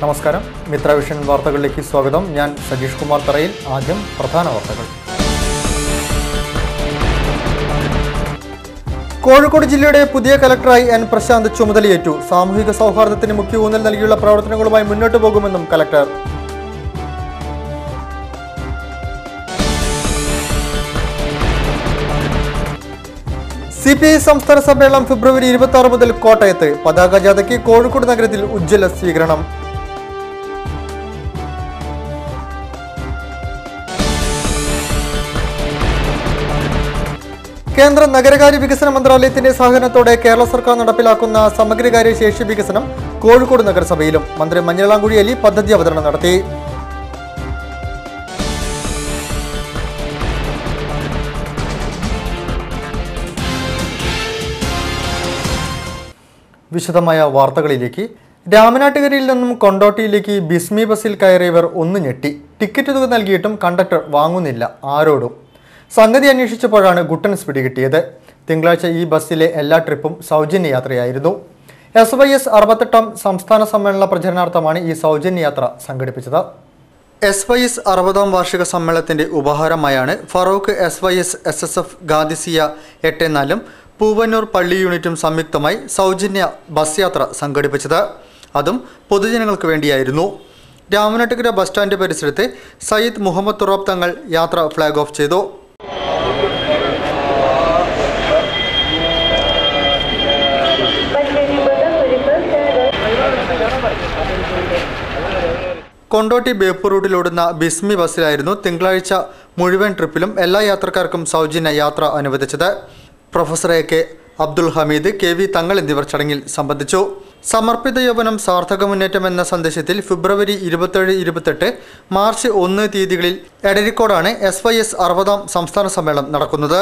നമസ്കാരം, മിത്രവിഷൻ വാർത്തകളിലേക്ക് സ്വാഗതം. ഞാൻ സജീഷ് കുമാർ തറയിൽ. ആദ്യം പ്രധാന വാർത്തകൾ. കോഴിക്കോട് ജില്ലയുടെ പുതിയ കലക്ടറായി എൻ പ്രശാന്ത് ചുമതലയേറ്റു. സാമൂഹിക സൗഹാർദ്ദത്തിന് മുഖ്യ ഊന്നൽ നൽകിയുള്ള പ്രവർത്തനങ്ങളുമായി മുന്നോട്ടു പോകുമെന്നും കലക്ടർ. CPI സംസ്ഥാന സമ്മേളനം ഫെബ്രുവരി 26 മുതൽ കോട്ടയത്ത്. പതാക ജാഥയ്ക്ക് കോഴിക്കോട് നഗരത്തിൽ ഉജ്ജ്വല സ്വീകരണം. കേന്ദ്ര നഗരകാര്യ വികസന മന്ത്രാലയത്തിന്റെ സഹകരണത്തോടെ കേരള സർക്കാർ നടപ്പിലാക്കുന്ന സമഗ്രകാര്യ ശേഷി വികസനം കോഴിക്കോട് നഗരസഭയിലും. മന്ത്രി മഞ്ഞളാംകുഴി അലി പദ്ധതി അവതരണം നടത്തി. വിശദമായ വാർത്തകളിലേക്ക്. രാമനാട്ടുകരയിൽ നിന്നും കൊണ്ടോട്ടിയിലേക്ക് ബിസ്മി ബസ്സിൽ കയറിയവർ ഒന്ന് ഞെട്ടി. ടിക്കറ്റ് തുക നൽകിയിട്ടും കണ്ടക്ടർ വാങ്ങുന്നില്ല ആരോടും. സംഗതി അന്വേഷിച്ചപ്പോഴാണ് ഗുട്ടൻസ് പിടികിട്ടിയത്. തിങ്കളാഴ്ച ഈ ബസ്സിലെ എല്ലാ ട്രിപ്പും സൗജന്യ യാത്രയായിരുന്നു. SYS 68ാം സംസ്ഥാന സമ്മേളന പ്രചരണാർത്ഥമാണ് ഈ സൗജന്യ യാത്ര സംഘടിപ്പിച്ചത്. SYS 60ാം വാർഷിക സമ്മേളനത്തിന്റെ ഉപഹാരമായാണ് ഫറൂഖ് SYS SSF ഗാദിസിയ 84-ഉം പൂവന്നൂർ പള്ളി യൂണിറ്റും സംയുക്തമായി സൗജന്യ ബസ് യാത്ര സംഘടിപ്പിച്ചത്. അതും പൊതുജനങ്ങൾക്ക് വേണ്ടിയായിരുന്നു. രാമനാട്ടുകര ബസ് സ്റ്റാൻഡ് പരിസരത്ത് സയ്യിദ് മുഹമ്മദ് തുറാബ് തങ്ങൾ യാത്ര ഫ്ലാഗ് ഓഫ് ചെയ്തു. കൊണ്ടോട്ടി ബേപ്പൂർ റൂട്ടിലോടുന്ന ബിസ്മി ബസ്സിലായിരുന്നു തിങ്കളാഴ്ച മുഴുവൻ ട്രിപ്പിലും എല്ലാ യാത്രക്കാർക്കും സൗജന്യ യാത്ര അനുവദിച്ചത്. Professor AK Abdul Hameed, KV Thangal എന്നിവർ ചടങ്ങിൽ സംബന്ധിച്ചു. സമർപ്പിത യൗവനം സാർത്ഥക മുന്നേറ്റം എന്ന സന്ദേശത്തിൽ ഫെബ്രുവരി 27, 28, മാർച്ച് 1 തീയതികളിൽ എടരിക്കോടാണ് SYS 60ാം സംസ്ഥാന സമ്മേളനം നടക്കുന്നത്.